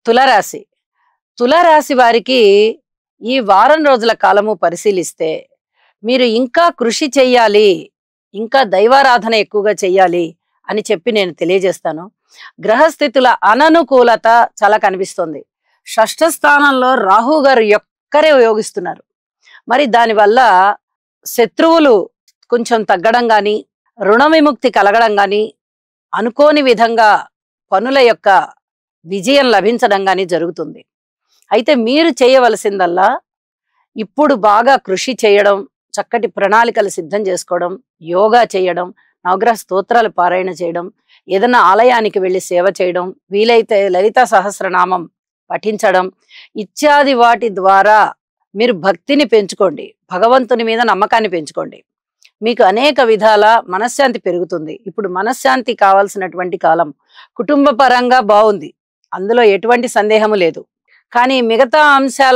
తులారాశి. తులారాశి వారికి ఈ వారం రోజుల కాలము పరిశీలిస్తే మీరు ఇంకా కృషి చెయ్యాలి, ఇంకా దైవారాధన ఎక్కువగా చెయ్యాలి అని చెప్పి నేను తెలియజేస్తాను. గ్రహస్థితుల అననుకూలత చాలా కనిపిస్తుంది. షష్ఠ స్థానంలో రాహు గారు ఒక్కరే యోగిస్తున్నారు. మరి దానివల్ల శత్రువులు కొంచెం తగ్గడం గాని, రుణ విముక్తి కలగడం గాని, అనుకోని విధంగా పనుల యొక్క విజయం లభించడం గాని జరుగుతుంది. అయితే మీరు చేయవలసిందల్లా ఇప్పుడు బాగా కృషి చేయడం, చక్కటి ప్రణాళికలు సిద్ధం చేసుకోవడం, యోగా చేయడం, నవగ్రహ స్తోత్రాలు పారాయణ చేయడం, ఏదైనా ఆలయానికి వెళ్ళి సేవ చేయడం, వీలైతే లలితా సహస్రనామం పఠించడం ఇత్యాది వాటి ద్వారా మీరు భక్తిని పెంచుకోండి, భగవంతుని మీద నమ్మకాన్ని పెంచుకోండి. మీకు అనేక విధాల మనశ్శాంతి పెరుగుతుంది. ఇప్పుడు మనశ్శాంతి కావాల్సినటువంటి కాలం. కుటుంబ పరంగా బాగుంది, అందులో ఎటువంటి సందేహము లేదు. కానీ మిగతా అంశాల